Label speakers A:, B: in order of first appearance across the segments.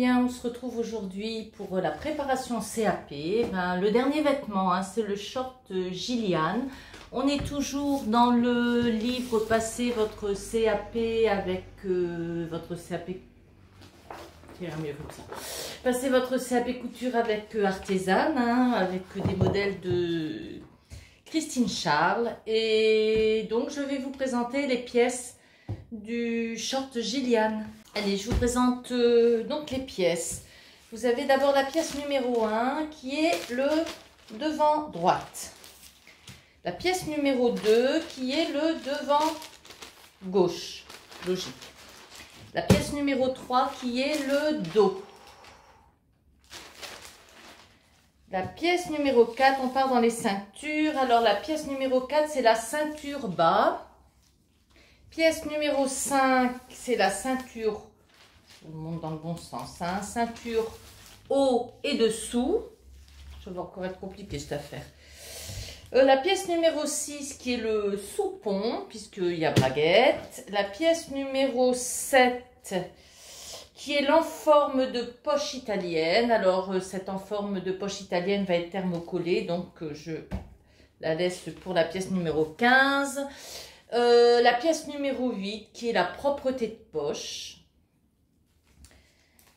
A: bien, on se retrouve aujourd'hui pour la préparation CAP. Le dernier vêtement, hein, c'est le short Gillian. On est toujours dans le livre Passez votre CAP avec votre CAP. Mieux comme ça. Passez votre CAP couture avec artisane, hein, avec des modèles de Christine Charles. Et donc je vais vous présenter les pièces du short Gillian. Allez, je vous présente donc les pièces. Vous avez d'abord la pièce numéro 1 qui est le devant droite. La pièce numéro 2 qui est le devant gauche, logique. La pièce numéro 3 qui est le dos. La pièce numéro 4, on part dans les ceintures. Alors la pièce numéro 4, c'est la ceinture bas. Pièce numéro 5, c'est la ceinture, je vous montre dans le bon sens, hein, ceinture haut et dessous. Ça va encore être compliqué cette affaire. La pièce numéro 6 qui est le soupon, puisqu'il y a braguette. La pièce numéro 7 qui est l'enforme de poche italienne. Alors cette enforme de poche italienne va être thermocollée, donc je la laisse pour la pièce numéro 15. La pièce numéro 8 qui est la propreté de poche.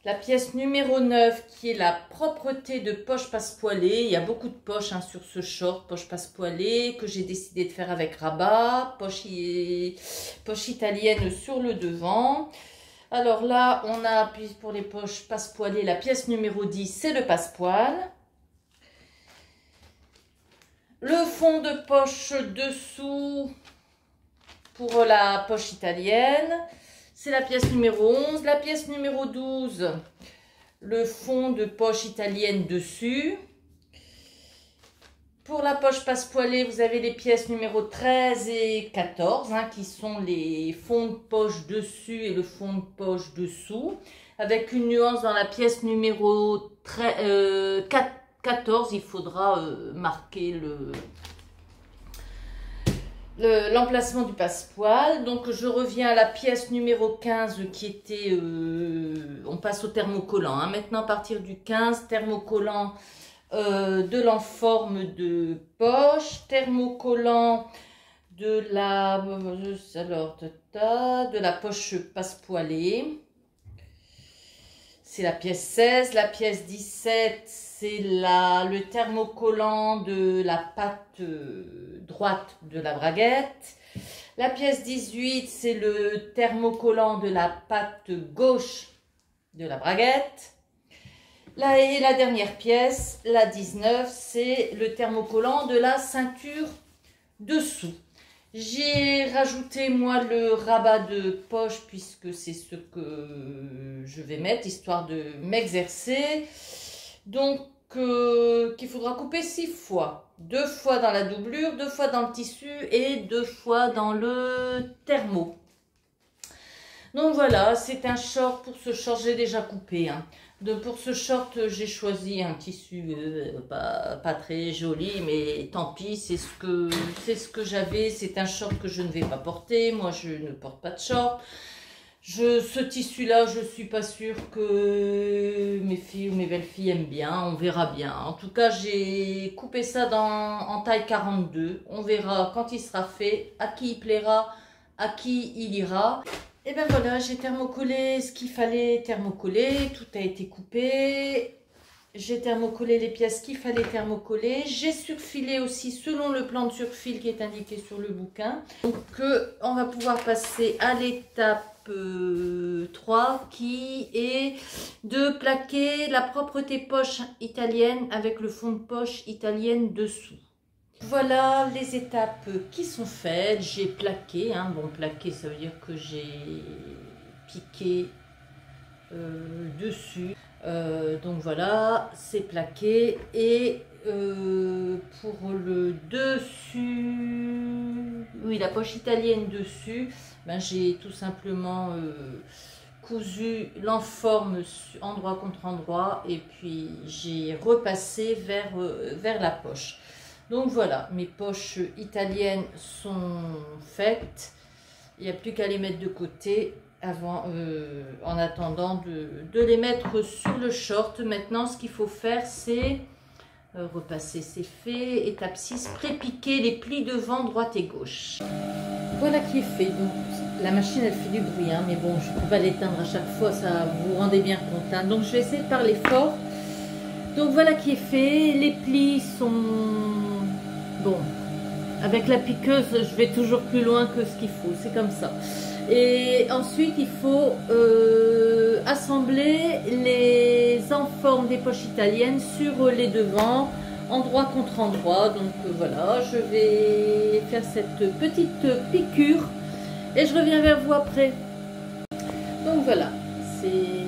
A: La pièce numéro 9 qui est la propreté de poche passepoilée. Il y a beaucoup de poches hein, sur ce short, poche passepoilée que j'ai décidé de faire avec rabat. Poche italienne sur le devant. Alors là, on a pour les poches passepoilées, la pièce numéro 10, c'est le passepoil. Le fond de poche dessous pour la poche italienne, c'est la pièce numéro 11. La pièce numéro 12, le fond de poche italienne dessus. Pour la poche passepoilée, vous avez les pièces numéro 13 et 14, hein, qui sont les fonds de poche dessus et le fond de poche dessous. Avec une nuance dans la pièce numéro 14, il faudra marquer l'emplacement du passepoil. Donc je reviens à la pièce numéro 15 qui était, on passe au thermocollant, hein. Maintenant à partir du 15, thermocollant de l'enforme de poche, thermocollant de la, de la poche passepoilée. C'est la pièce 16, la pièce 17, c'est le thermocollant de la patte droite de la braguette. La pièce 18, c'est le thermocollant de la patte gauche de la braguette. Et la dernière pièce, la 19, c'est le thermocollant de la ceinture dessous. J'ai rajouté moi le rabat de poche puisque c'est ce que je vais mettre, histoire de m'exercer. Donc qu'il faudra couper 6 fois. 2 fois dans la doublure, 2 fois dans le tissu et 2 fois dans le thermo. Donc voilà, c'est un short. Pour ce short, j'ai déjà coupé. Hein. Pour ce short, j'ai choisi un tissu pas très joli, mais tant pis, c'est ce que j'avais. C'est un short que je ne vais pas porter. Moi, je ne porte pas de short. Ce tissu-là, je ne suis pas sûre que mes filles ou mes belles-filles aiment bien. On verra bien. En tout cas, j'ai coupé ça en taille 42. On verra quand il sera fait, à qui il plaira, à qui il ira. Et ben voilà, j'ai thermocollé ce qu'il fallait thermocoller, tout a été coupé. J'ai thermocollé les pièces qu'il fallait thermocoller. J'ai surfilé aussi selon le plan de surfil qui est indiqué sur le bouquin. Donc on va pouvoir passer à l'étape 3 qui est de plaquer la propreté poche italienne avec le fond de poche italienne dessous. Voilà les étapes qui sont faites. J'ai plaqué, hein. Bon, plaqué ça veut dire que j'ai piqué dessus. Donc voilà, c'est plaqué. Et pour le dessus, oui, la poche italienne dessus, ben, j'ai tout simplement cousu l'enforme endroit contre endroit et puis j'ai repassé vers la poche. Donc voilà, mes poches italiennes sont faites. Il n'y a plus qu'à les mettre de côté avant, en attendant de les mettre sur le short. Maintenant, ce qu'il faut faire, c'est repasser, c'est fait. Étape 6, pré-piquer les plis devant, droite et gauche. Voilà qui est fait. Donc, la machine, elle fait du bruit, hein, mais bon, je ne peux pas l'éteindre à chaque fois, ça vous vous rendez bien compte. Hein. Donc, je vais essayer de parler fort. Donc, voilà qui est fait. Les plis sont... Bon, avec la piqueuse, je vais toujours plus loin que ce qu'il faut. C'est comme ça. Et ensuite, il faut assembler les enformes des poches italiennes sur les devants, endroit contre endroit. Donc voilà, je vais faire cette petite piqûre et je reviens vers vous après. Donc voilà, c'est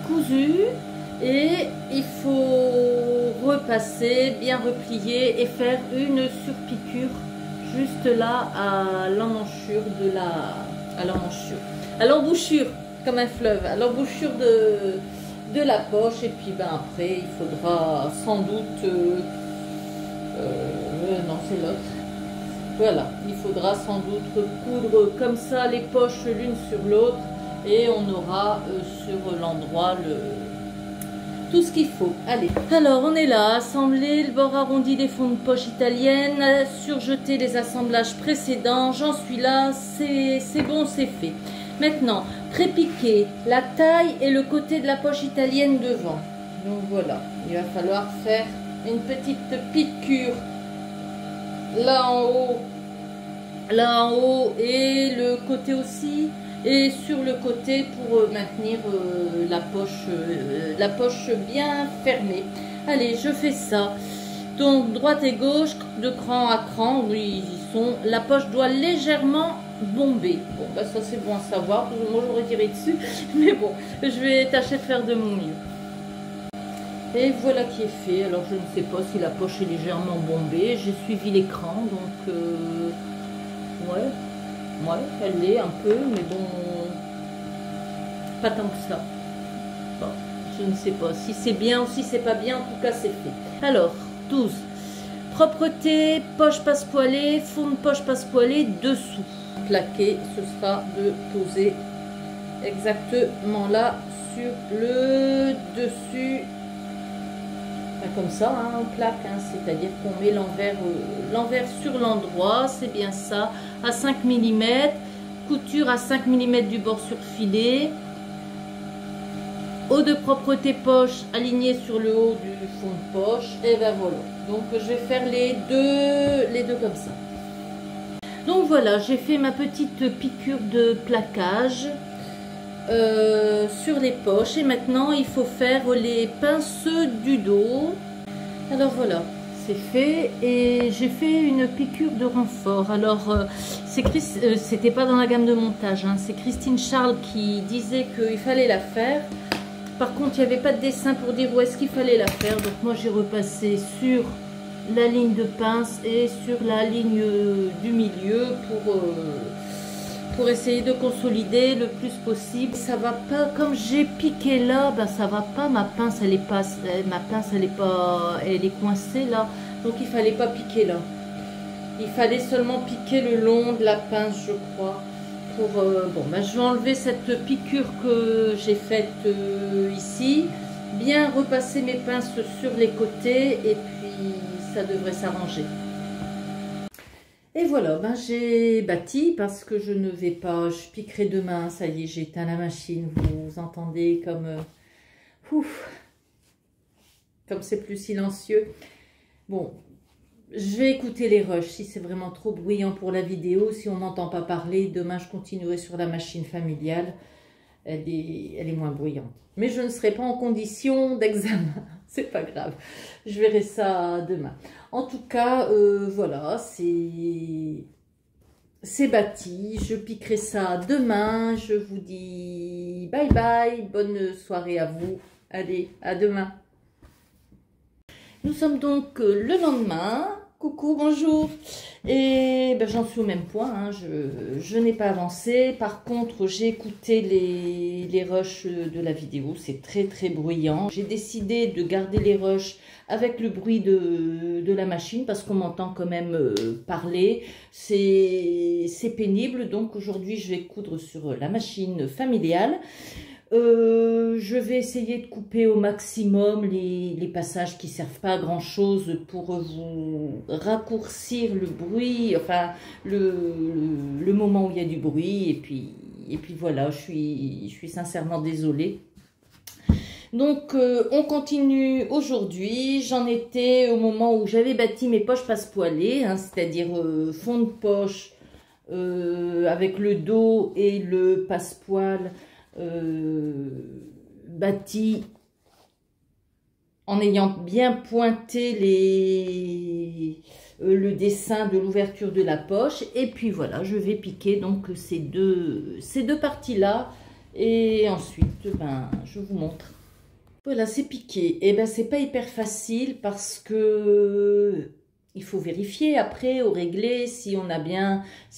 A: cousu et il faut repasser, bien replier et faire une surpiqûre juste là à l'emmanchure de à l'embouchure comme un fleuve, à l'embouchure de la poche. Et puis ben après il faudra sans doute non c'est l'autre, voilà, il faudra sans doute coudre comme ça les poches l'une sur l'autre et on aura sur l'endroit tout ce qu'il faut. Allez, alors on est là, assembler le bord arrondi des fonds de poche italienne, surjeter les assemblages précédents, j'en suis là, c'est bon, c'est fait. Maintenant, pré-piquer la taille et le côté de la poche italienne devant. Donc voilà, il va falloir faire une petite piqûre là en haut et le côté aussi. Et sur le côté pour maintenir la poche bien fermée. Allez, je fais ça. Donc droite et gauche, de cran à cran, oui, ils sont. La poche doit légèrement bomber. Bon, bah ça c'est bon à savoir. Moi j'aurais tiré dessus, mais bon, je vais tâcher de faire de mon mieux. Et voilà qui est fait. Alors je ne sais pas si la poche est légèrement bombée. J'ai suivi l'écran, donc ouais. Ouais, elle l'est un peu, mais bon, pas tant que ça. Bon, je ne sais pas si c'est bien ou si c'est pas bien, en tout cas c'est fait. Alors, 12. Propreté, poche passe-poilée, fond de poche passe-poilée dessous. Plaqué, ce sera de poser exactement là sur le dessus. Comme ça, hein, on plaque, hein, c'est-à-dire qu'on met l'envers sur l'endroit, c'est bien ça, à 5 mm, couture à 5 mm du bord surfilé, haut de propreté poche aligné sur le haut du fond de poche, et ben voilà. Donc je vais faire les deux comme ça. Donc voilà, j'ai fait ma petite piqûre de plaquage sur les poches et maintenant il faut faire les pinces du dos. Alors voilà, c'est fait et j'ai fait une piqûre de renfort. Alors c'était pas dans la gamme de montage, hein, c'est Christine Charles qui disait qu'il fallait la faire. Par contre il n'y avait pas de dessin pour dire où est-ce qu'il fallait la faire, donc moi j'ai repassé sur la ligne de pince et sur la ligne du milieu pour essayer de consolider le plus possible. Ça va pas, comme j'ai piqué là, ben ça va pas, ma pince elle est coincée là, donc il fallait pas piquer là. Il fallait seulement piquer le long de la pince, je crois. Bon, ben je vais enlever cette piqûre que j'ai faite ici, bien repasser mes pinces sur les côtés et puis ça devrait s'arranger. Et voilà, ben j'ai bâti parce que je ne vais pas, je piquerai demain, ça y est, j'ai éteint la machine, vous entendez comme c'est plus silencieux. Bon, je vais écouter les rushs, si c'est vraiment trop bruyant pour la vidéo, si on n'entend pas parler, demain je continuerai sur la machine familiale, elle est moins bruyante. Mais je ne serai pas en condition d'examen, c'est pas grave, je verrai ça demain. En tout cas, voilà, c'est bâti, je piquerai ça demain, je vous dis bye bye, bonne soirée à vous, allez, à demain. Nous sommes donc le lendemain, coucou, bonjour. Et ben, j'en suis au même point, hein. Je n'ai pas avancé. Par contre, j'ai écouté les rushs de la vidéo, c'est très très bruyant. J'ai décidé de garder les rushs avec le bruit de la machine parce qu'on m'entend quand même parler. C'est pénible, donc aujourd'hui je vais coudre sur la machine familiale. Je vais essayer de couper au maximum les passages qui servent pas à grand chose pour vous raccourcir le bruit, enfin le moment où il y a du bruit, et puis voilà, je suis sincèrement désolée. Donc on continue aujourd'hui. J'en étais au moment où j'avais bâti mes poches passepoilées, hein, c'est-à-dire fond de poche avec le dos et le passepoil bâti en ayant bien pointé le dessin de l'ouverture de la poche. Et puis voilà, je vais piquer donc ces deux parties-là et ensuite ben, je vous montre. Voilà, c'est piqué. Et ben c'est pas hyper facile parce que il faut vérifier après au réglé si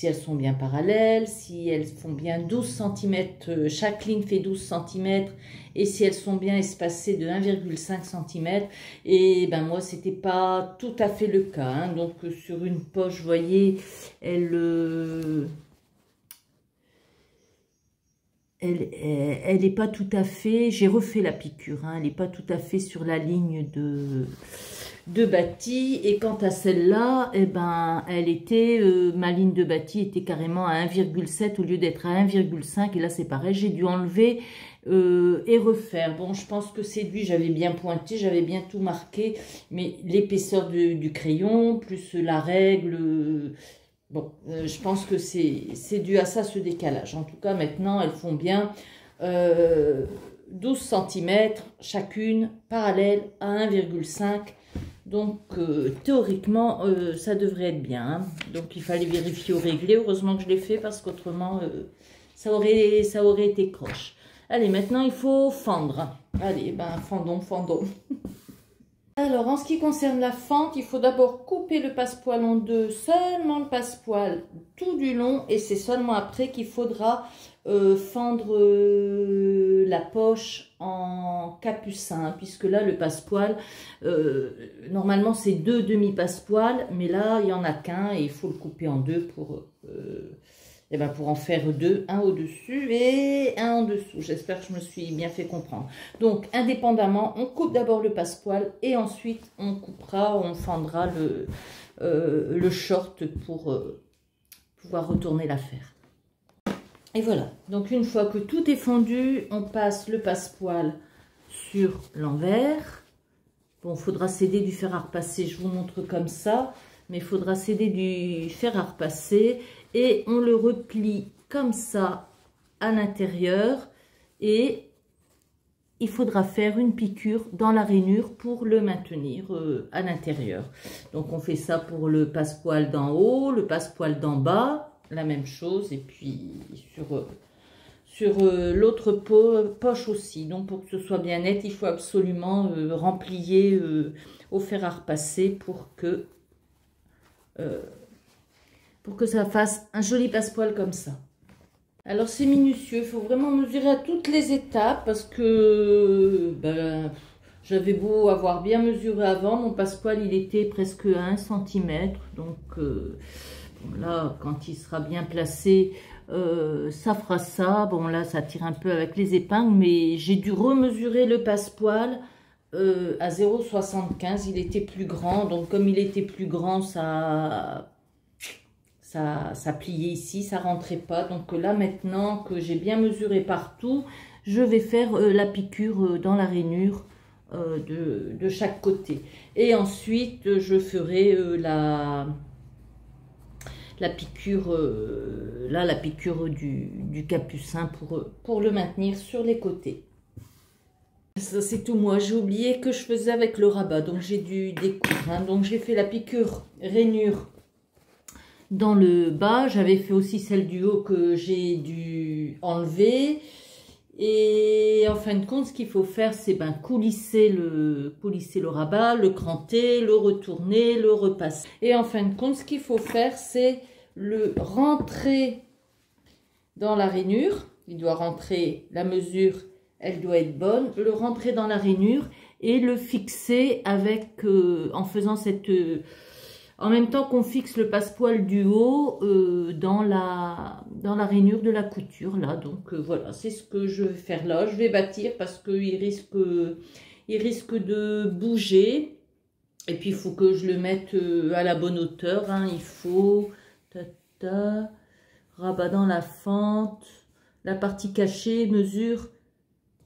A: elles sont bien parallèles, si elles font bien 12 cm, chaque ligne fait 12 cm, et si elles sont bien espacées de 1,5 cm. Et ben moi c'était pas tout à fait le cas, hein. Donc sur une poche, vous voyez, elle est pas tout à fait, j'ai refait la piqûre, hein, elle n'est pas tout à fait sur la ligne de bâti. Et quant à celle-là, eh ben, elle était, ma ligne de bâti était carrément à 1,7 au lieu d'être à 1,5. Et là, c'est pareil, j'ai dû enlever et refaire. Bon, je pense que c'est lui, j'avais bien pointé, j'avais bien tout marqué, mais l'épaisseur du crayon, plus la règle... Bon, je pense que c'est dû à ça, ce décalage. En tout cas, maintenant, elles font bien 12 cm chacune, parallèle à 1,5. Donc, théoriquement, ça devrait être bien, hein. Donc, il fallait vérifier au réglé. Heureusement que je l'ai fait parce qu'autrement, ça aurait été croche. Allez, maintenant, il faut fendre. Allez, ben, fendons, fendons. Alors, en ce qui concerne la fente, il faut d'abord couper le passepoil en deux, seulement le passepoil tout du long, et c'est seulement après qu'il faudra fendre la poche en capucin, hein, puisque là, le passepoil, normalement, c'est deux demi-passepoils, mais là, il n'y en a qu'un, et il faut le couper en deux pour en faire deux, un au-dessus et un en dessous. J'espère que je me suis bien fait comprendre. Donc, indépendamment, on coupe d'abord le passepoil et ensuite on fendra le short pour pouvoir retourner l'affaire. Et voilà. Donc, une fois que tout est fendu, on passe le passepoil sur l'envers. Bon, il faudra céder du fer à repasser. Je vous montre comme ça. Mais il faudra céder du fer à repasser et on le replie comme ça à l'intérieur et il faudra faire une piqûre dans la rainure pour le maintenir à l'intérieur. Donc on fait ça pour le passepoil d'en haut, le passepoil d'en bas, la même chose, et puis sur l'autre poche aussi. Donc pour que ce soit bien net, il faut absolument remplier au fer à repasser pour que ça fasse un joli passepoil comme ça. Alors c'est minutieux, il faut vraiment mesurer à toutes les étapes parce que ben, j'avais beau avoir bien mesuré avant, mon passepoil il était presque à 1 cm. Donc bon, là quand il sera bien placé, ça fera ça. Bon là ça tire un peu avec les épingles, mais j'ai dû remesurer le passepoil à 0,75, il était plus grand, donc comme il était plus grand, ça pliait ici, ça rentrait pas. Donc là maintenant que j'ai bien mesuré partout, je vais faire la piqûre dans la rainure de chaque côté. Et ensuite je ferai la piqûre, la piqûre du capucin pour le maintenir sur les côtés. Ça c'est tout moi, j'ai oublié que je faisais avec le rabat, donc j'ai dû découdre, hein. Donc j'ai fait la piqûre rainure dans le bas, j'avais fait aussi celle du haut que j'ai dû enlever, Et en fin de compte, ce qu'il faut faire, c'est coulisser le rabat, le cranter, le retourner, le repasser. Et en fin de compte, ce qu'il faut faire, c'est le rentrer dans la rainure. Il doit rentrer, la mesure, elle doit être bonne. Le rentrer dans la rainure et le fixer avec, en faisant cette... en même temps qu'on fixe le passepoil du haut dans la rainure de la couture, là. Donc voilà, c'est ce que je vais faire là. Je vais bâtir parce qu'il risque de bouger. Et puis il faut que je le mette à la bonne hauteur, hein. Il faut rabat dans la fente. La partie cachée mesure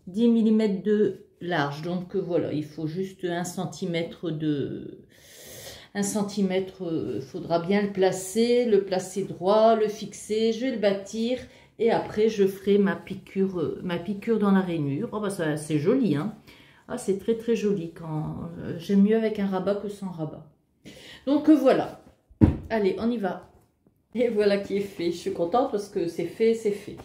A: 10 mm de large. Donc voilà, il faut juste 1 cm de... 1 cm, faudra bien le placer droit, le fixer, je vais le bâtir et après je ferai ma piqûre dans la rainure. Oh bah ça c'est joli, hein. Ah, c'est très très joli, quand j'aime mieux avec un rabat que sans rabat. Donc voilà, allez on y va. Et voilà qui est fait, je suis contente parce que c'est fait, c'est fait.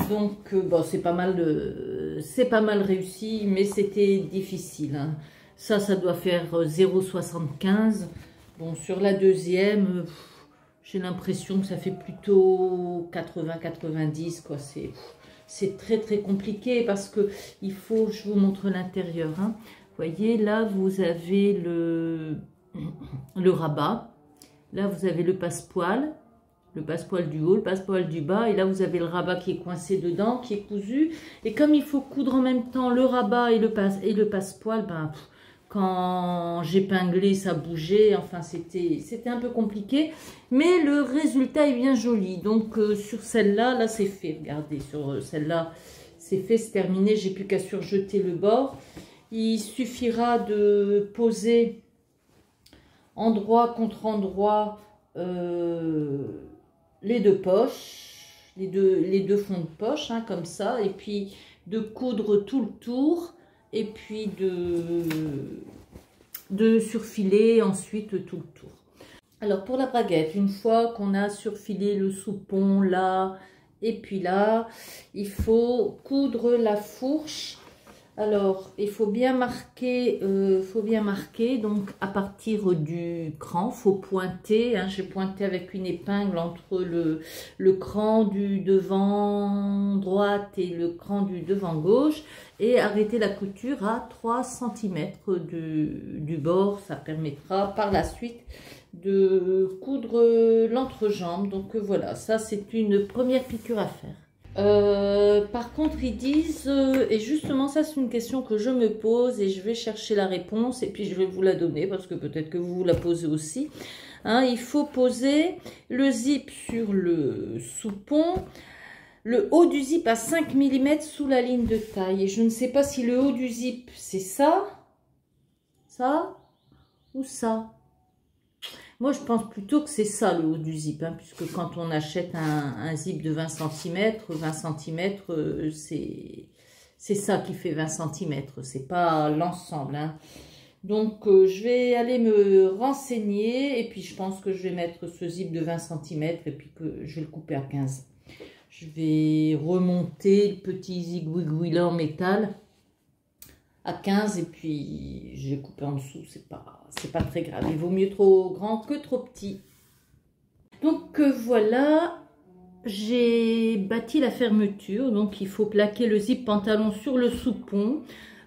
A: Donc bon, c'est pas mal réussi, mais c'était difficile, hein. Ça doit faire 0,75. Bon, sur la deuxième, j'ai l'impression que ça fait plutôt 80-90, quoi. C'est très très compliqué parce que il faut, je vous montre l'intérieur, hein. Vous voyez, là, vous avez le rabat. Là, vous avez le passepoil du haut, le passepoil du bas. Et là, vous avez le rabat qui est coincé dedans, qui est cousu. Et comme il faut coudre en même temps le rabat et le passepoil, quand j'épinglais, ça bougeait. Enfin, c'était un peu compliqué. Mais le résultat est bien joli. Donc, sur celle-là, là, c'est fait. Regardez, sur celle-là, c'est fait, c'est terminé. J'ai plus qu'à surjeter le bord. Il suffira de poser endroit contre endroit les deux poches, les deux fonds de poche, hein, comme ça. Et puis, de coudre tout le tour. Et puis de surfiler ensuite tout le tour. Alors pour la braguette, une fois qu'on a surfilé le soupon là et puis là, il faut coudre la fourche. Alors il faut bien marquer, donc à partir du cran, faut pointer, hein, j'ai pointé avec une épingle entre le cran du devant droite et le cran du devant gauche et arrêter la couture à 3 cm du bord. Ça permettra par la suite de coudre l'entrejambe. Donc voilà, ça c'est une première piqûre à faire. Par contre, ils disent, et justement ça c'est une question que je me pose et je vais chercher la réponse et puis je vais vous la donner parce que peut-être que vous la posez aussi. Hein, il faut poser le zip sur le soupon, le haut du zip à 5 mm sous la ligne de taille. Et je ne sais pas si le haut du zip c'est ça ou ça. Moi, je pense plutôt que c'est ça le haut du zip, hein, puisque quand on achète un zip de 20 cm, c'est ça qui fait 20 cm, c'est pas l'ensemble. Hein. Donc, je vais aller me renseigner, et puis je pense que je vais mettre ce zip de 20 cm, et puis que je vais le couper à 15. Je vais remonter le petit zigouigoui là en métal à 15 et puis je vais couper en dessous, c'est pas très grave, il vaut mieux trop grand que trop petit. Donc voilà, j'ai bâti la fermeture, donc il faut plaquer le zip pantalon sur le soupon.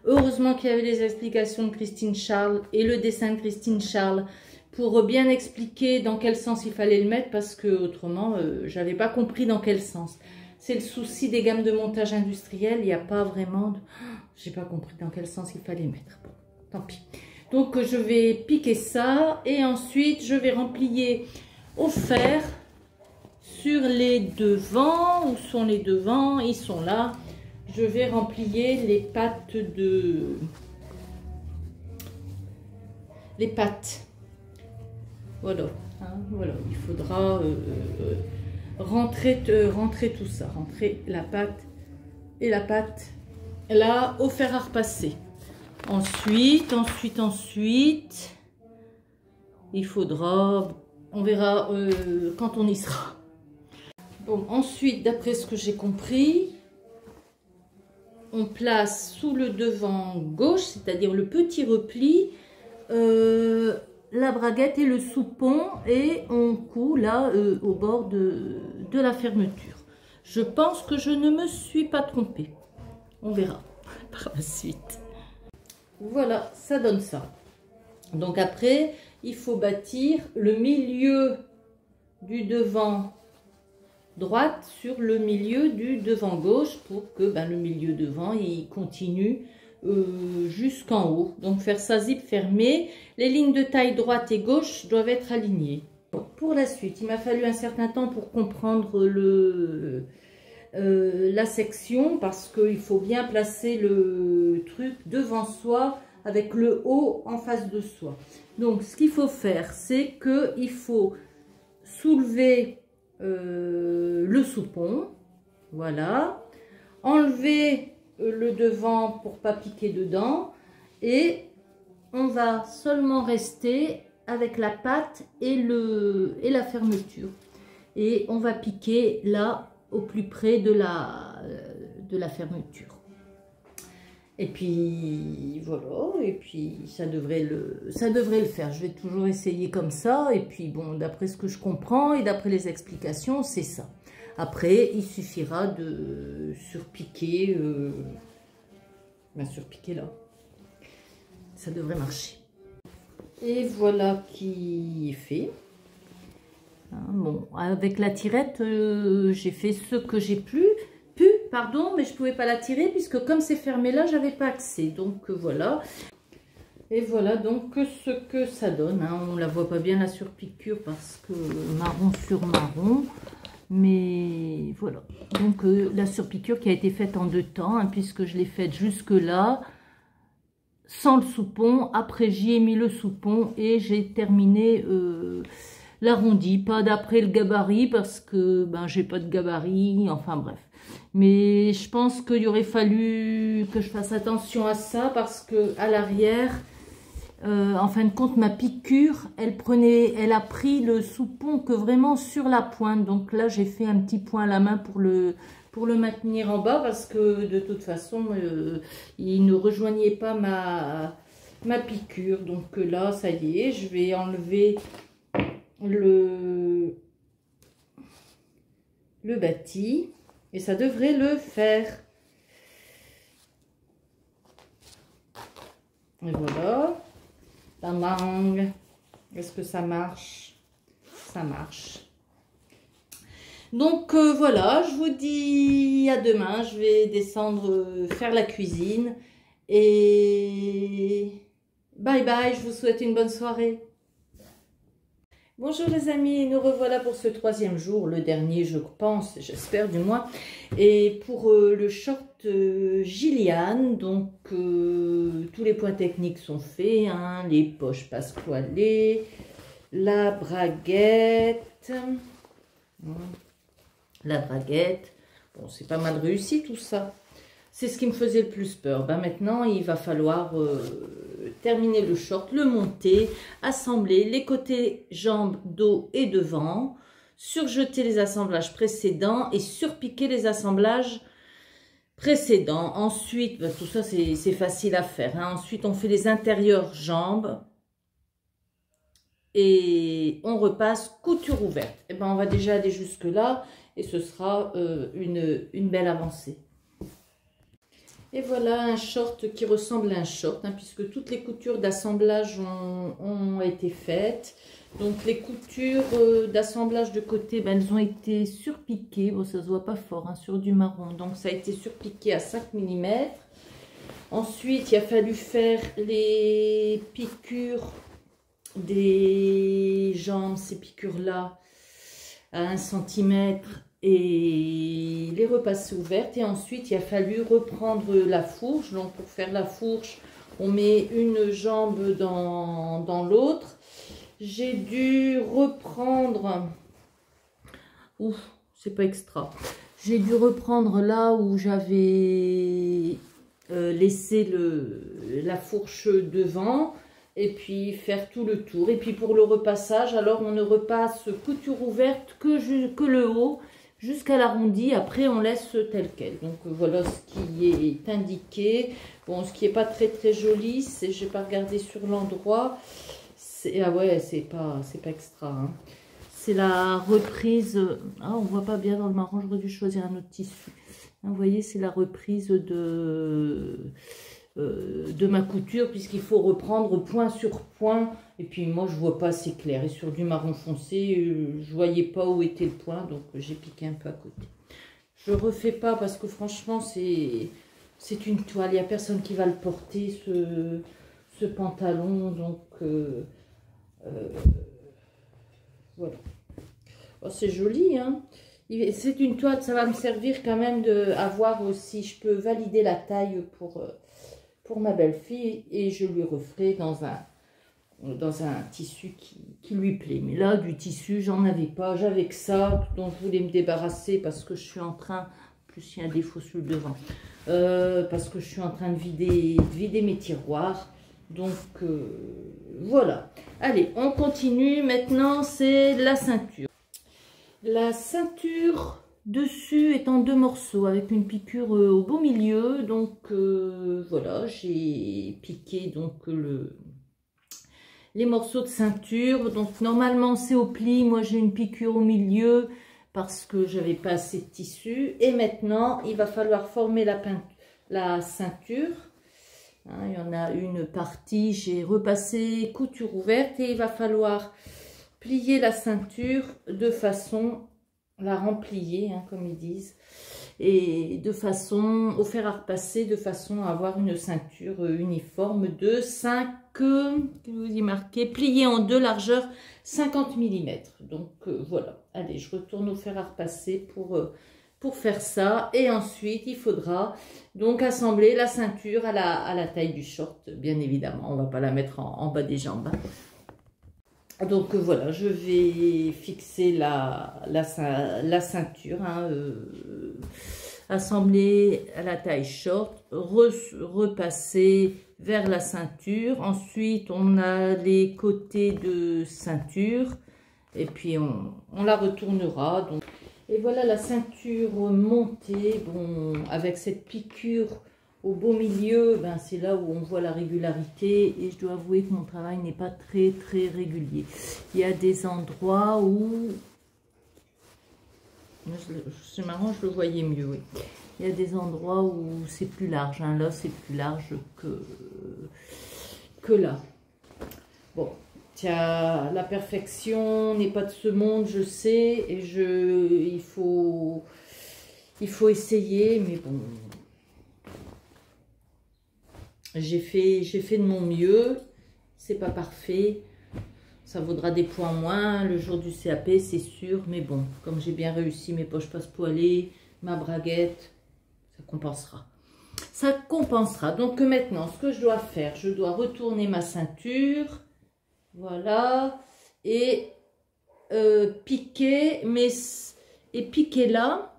A: Heureusement qu'il y avait les explications de Christine Charles et le dessin de Christine Charles pour bien expliquer dans quel sens il fallait le mettre, parce que autrement j'avais pas compris dans quel sens. C'est le souci des gammes de montage industriel, il n'y a pas vraiment de... J'ai pas compris dans quel sens il fallait mettre. Bon, tant pis. Donc, je vais piquer ça et ensuite, je vais remplier au fer sur les devants. Où sont les devants? Ils sont là. Je vais remplier les pattes de... Les pattes. Voilà. Hein, voilà. Il faudra rentrer tout ça. Rentrer la patte et la patte là au fer à repasser. Ensuite, il faudra, on verra quand on y sera. Bon, ensuite, d'après ce que j'ai compris, on place sous le devant gauche, c'est-à-dire le petit repli, la braguette et le soupon, et on coud là au bord de la fermeture. Je pense que je ne me suis pas trompée. On verra par la suite. Voilà, ça donne ça. Donc après, il faut bâtir le milieu du devant droite sur le milieu du devant gauche pour que le milieu devant il continue jusqu'en haut. Donc faire ça zip fermé, les lignes de taille droite et gauche doivent être alignées. Pour la suite, il m'a fallu un certain temps pour comprendre la section, parce qu'il faut bien placer le truc devant soi avec le haut en face de soi. Donc ce qu'il faut faire, c'est que il faut soulever le soupon, voilà, enlever le devant pour pas piquer dedans, et on va seulement rester avec la patte et la fermeture, et on va piquer là au plus près de la fermeture. Et puis voilà, et puis ça devrait le faire. Je vais toujours essayer comme ça, et puis bon, d'après ce que je comprends et d'après les explications, c'est ça. Après, il suffira de surpiquer, surpiquer là. Ça devrait marcher. Et voilà qui est fait. Bon, avec la tirette, j'ai fait ce que j'ai pu, mais je pouvais pas la tirer puisque comme c'est fermé là, j'avais pas accès. Donc voilà. Et voilà donc ce que ça donne. On la voit pas bien la surpiqûre parce que marron sur marron. Mais voilà. Donc la surpiqûre qui a été faite en 2 temps, puisque je l'ai faite jusque là sans le soupon. Après j'y ai mis le soupon et j'ai terminé l'arrondi, pas d'après le gabarit parce que j'ai pas de gabarit, enfin bref. Mais je pense qu'il aurait fallu que je fasse attention à ça parce que à l'arrière, en fin de compte, ma piqûre, elle a pris le soupon que vraiment sur la pointe. Donc là, j'ai fait un petit point à la main pour le maintenir en bas parce que de toute façon, il ne rejoignait pas ma piqûre. Donc là, ça y est, je vais enlever le bâti et ça devrait le faire. Et voilà la mangue. Est-ce que ça marche? Ça marche. Donc voilà, je vous dis à demain. Je vais descendre faire la cuisine et bye bye. Je vous souhaite une bonne soirée. Bonjour les amis, nous revoilà pour ce 3e jour, le dernier je pense, j'espère du moins. Et pour le short Gillian, donc tous les points techniques sont faits, les poches passepoilées, la braguette, bon c'est pas mal réussi tout ça. C'est ce qui me faisait le plus peur. Maintenant, il va falloir terminer le short, le monter, assembler les côtés jambes, dos et devant, surjeter les assemblages précédents et surpiquer les assemblages précédents. Ensuite, tout ça, c'est facile à faire. Ensuite, on fait les intérieurs jambes et on repasse couture ouverte. Et on va déjà aller jusque là et ce sera une belle avancée. Et voilà un short qui ressemble à un short, puisque toutes les coutures d'assemblage ont été faites. Donc les coutures d'assemblage de côté, elles ont été surpiquées. Bon, ça se voit pas fort sur du marron. Donc ça a été surpiqué à 5 mm. Ensuite, il a fallu faire les piqûres des jambes, ces piqûres-là, à 1 cm. Et les repasser ouvertes, et ensuite il a fallu reprendre la fourche. Donc pour faire la fourche, on met une jambe dans l'autre. J'ai dû reprendre, ouf, c'est pas extra, j'ai dû reprendre là où j'avais laissé la fourche devant, et puis faire tout le tour. Et puis pour le repassage, alors on ne repasse couture ouverte que le haut. jusqu'à l'arrondi. Après, on laisse tel quel. Donc, voilà ce qui est indiqué. Bon, ce qui n'est pas très très joli, c'est, je n'ai pas regardé sur l'endroit. Ah ouais, c'est pas extra. Hein. C'est la reprise. Ah, on voit pas bien dans le marron, j'aurais dû choisir un autre tissu. Vous voyez, c'est la reprise de ma couture, puisqu'il faut reprendre point sur point. Et puis moi, je vois pas assez clair. Et sur du marron foncé, je voyais pas où était le point, donc j'ai piqué un peu à côté. Je refais pas parce que franchement, c'est une toile. Il n'y a personne qui va le porter, ce pantalon. Donc, voilà. Oh, c'est joli, hein. C'est une toile, ça va me servir quand même à voir aussi. Je peux valider la taille pour ma belle-fille et je lui referai dans un tissu qui lui plaît. Mais là, du tissu, j'en avais pas. J'avais que ça dont je voulais me débarrasser parce que je suis en train... En plus, il y a un défaut sur le devant. Parce que je suis en train de vider mes tiroirs. Donc, voilà. Allez, on continue. Maintenant, c'est la ceinture. La ceinture dessus est en 2 morceaux avec une piqûre au beau milieu. Donc, voilà, j'ai piqué donc les morceaux de ceinture. Donc, normalement, c'est au pli. Moi, j'ai une piqûre au milieu parce que j'avais pas assez de tissu. Et maintenant, il va falloir former la ceinture. Hein, il y en a une partie, j'ai repassé couture ouverte et il va falloir plier la ceinture de façon, la remplier, hein, comme ils disent, et de façon, au fer à repasser, de façon à avoir une ceinture uniforme de 5, que vous y marquez, pliée en 2, largeur 50 mm. Donc voilà, allez, je retourne au fer à repasser pour faire ça. Et ensuite, il faudra donc assembler la ceinture à la taille du short, bien évidemment. On ne va pas la mettre en bas des jambes. Donc voilà, je vais fixer la ceinture, hein, assembler à la taille short, repasser vers la ceinture. Ensuite, on a les côtés de ceinture et puis on la retournera. Donc. Et voilà la ceinture montée, bon, avec cette piqûre au beau milieu, ben c'est là où on voit la régularité et je dois avouer que mon travail n'est pas très très régulier. Il y a des endroits où, c'est marrant, je le voyais mieux, oui. Il y a des endroits où c'est plus large, hein. Là c'est plus large que là. Bon, tiens, la perfection n'est pas de ce monde, je sais, et il faut essayer, mais bon... J'ai fait de mon mieux, c'est pas parfait, ça vaudra des points moins le jour du CAP, c'est sûr, mais bon, comme j'ai bien réussi mes poches passe-poilées, ma braguette, ça compensera. Ça compensera. Donc maintenant, ce que je dois faire, je dois retourner ma ceinture, voilà, et piquer, piquer là,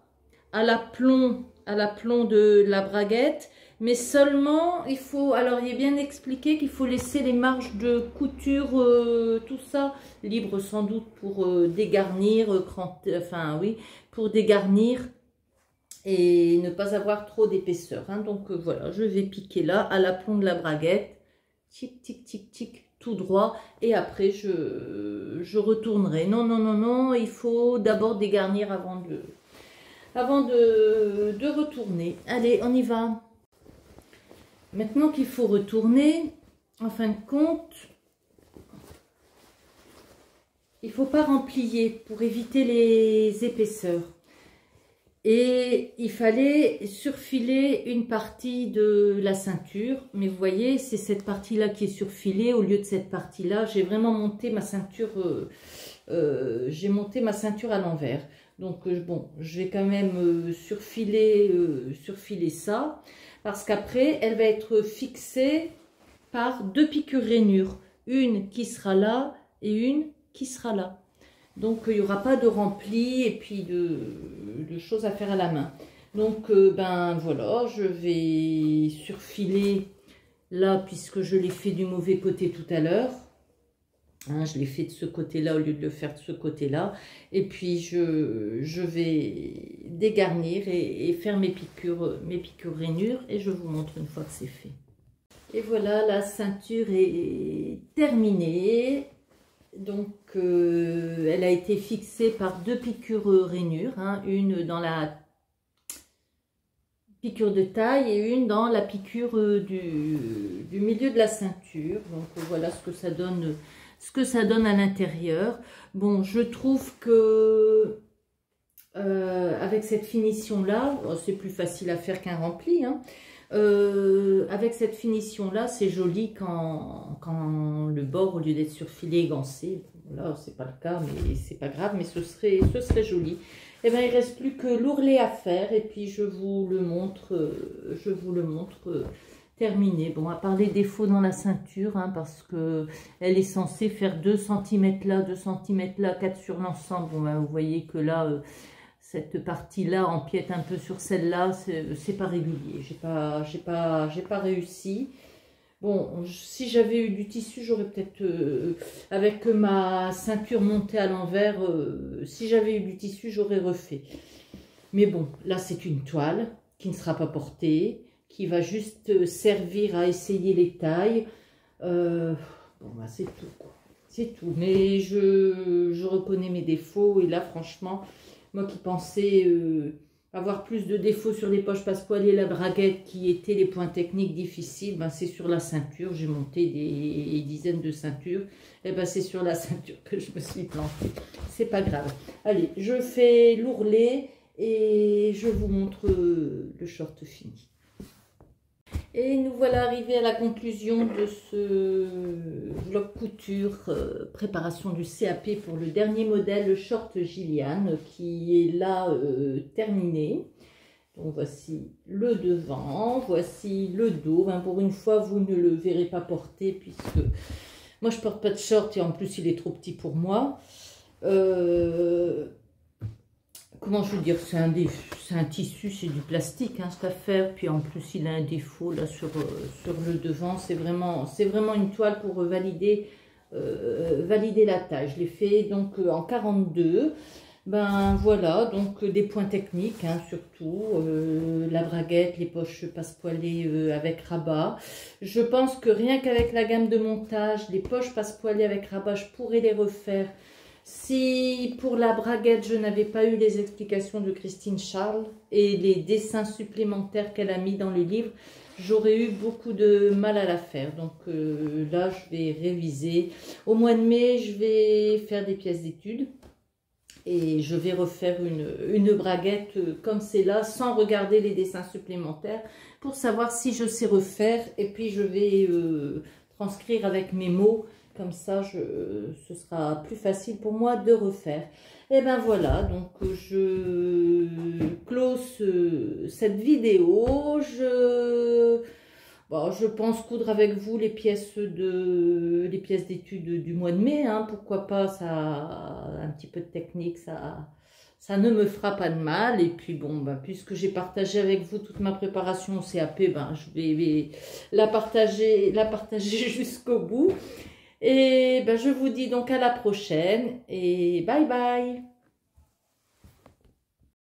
A: à l'aplomb de la braguette. Mais seulement, il faut, alors il est bien expliqué qu'il faut laisser les marges de couture, tout ça, libre sans doute pour dégarnir, enfin oui, pour dégarnir et ne pas avoir trop d'épaisseur. Hein. Donc voilà, je vais piquer là, à l'aplomb de la braguette, tic, tic, tic, tic, tout droit. Et après, je retournerai. Non, non, non, non, il faut d'abord dégarnir avant de retourner. Allez, on y va. Maintenant qu'il faut retourner, en fin de compte, il ne faut pas remplier pour éviter les épaisseurs. Et il fallait surfiler une partie de la ceinture. Mais vous voyez, c'est cette partie-là qui est surfilée. Au lieu de cette partie-là, j'ai vraiment monté ma ceinture, à l'envers. Donc bon, je vais quand même surfiler ça. Parce qu'après, elle va être fixée par 2 piqûres rainures. Une qui sera là et une qui sera là. Donc, il n'y aura pas de rempli et puis de choses à faire à la main. Donc, ben voilà, je vais surfiler là puisque je l'ai fait du mauvais côté tout à l'heure. Hein, je l'ai fait de ce côté-là au lieu de le faire de ce côté-là. Et puis, je vais dégarnir et faire mes piqûres rainures. Et je vous montre une fois que c'est fait. Et voilà, la ceinture est terminée. Donc, elle a été fixée par 2 piqûres rainures. Hein, une dans la piqûre de taille et une dans la piqûre du milieu de la ceinture. Donc, voilà ce que ça donne. Ce que ça donne à l'intérieur. Bon, je trouve que avec cette finition là, c'est plus facile à faire qu'un rempli, hein. Avec cette finition là, c'est joli quand le bord, au lieu d'être surfilé, égancé. Là, c'est pas le cas, mais c'est pas grave, mais ce serait joli. Et bien, il reste plus que l'ourlet à faire, et puis je vous le montre, terminé. Bon, à part les défauts dans la ceinture, hein, parce que elle est censée faire 2 cm là, 2 cm là, 4 sur l'ensemble. Bon, ben, vous voyez que là, cette partie-là empiète un peu sur celle-là, c'est pas régulier. J'ai pas réussi. Bon, si j'avais eu du tissu, j'aurais peut-être, avec ma ceinture montée à l'envers, si j'avais eu du tissu, j'aurais refait. Mais bon, là, c'est une toile qui ne sera pas portée, qui va juste servir à essayer les tailles. Bon, bah, c'est tout, quoi. C'est tout. Mais je reconnais mes défauts. Et là, franchement, moi qui pensais avoir plus de défauts sur les poches passepoil et la braguette, qui étaient les points techniques difficiles, ben, c'est sur la ceinture. J'ai monté des dizaines de ceintures. Et ben, c'est sur la ceinture que je me suis plantée. C'est pas grave. Allez, je fais l'ourlet et je vous montre le short fini. Et nous voilà arrivés à la conclusion de ce vlog couture, préparation du CAP pour le dernier modèle, le short Gillian, qui est là terminé. Donc voici le devant, voici le dos. Ben, pour une fois, vous ne le verrez pas porter, puisque moi je porte pas de short et en plus il est trop petit pour moi. Comment je veux dire, c'est un tissu, c'est du plastique, hein, cette affaire. Puis en plus, il a un défaut là sur le devant. C'est vraiment une toile pour valider la taille. Je l'ai fait donc en 42. Ben voilà, donc des points techniques, hein, surtout. La braguette, les poches passepoilées avec rabat. Je pense que rien qu'avec la gamme de montage, les poches passepoilées avec rabat, je pourrais les refaire. Si pour la braguette, je n'avais pas eu les explications de Christine Charles et les dessins supplémentaires qu'elle a mis dans le livre, j'aurais eu beaucoup de mal à la faire. Donc là, je vais réviser. Au mois de mai, je vais faire des pièces d'études et je vais refaire une braguette comme c'est là, sans regarder les dessins supplémentaires, pour savoir si je sais refaire. Et puis, je vais transcrire avec mes mots. Comme ça, ce sera plus facile pour moi de refaire. Et ben voilà, donc je close cette vidéo. Je pense coudre avec vous les pièces d'études du mois de mai. Hein, pourquoi pas, ça, un petit peu de technique, ça ne me fera pas de mal. Et puis bon, ben, puisque j'ai partagé avec vous toute ma préparation au CAP, ben, je vais la partager jusqu'au bout. Et ben, je vous dis donc à la prochaine et bye bye.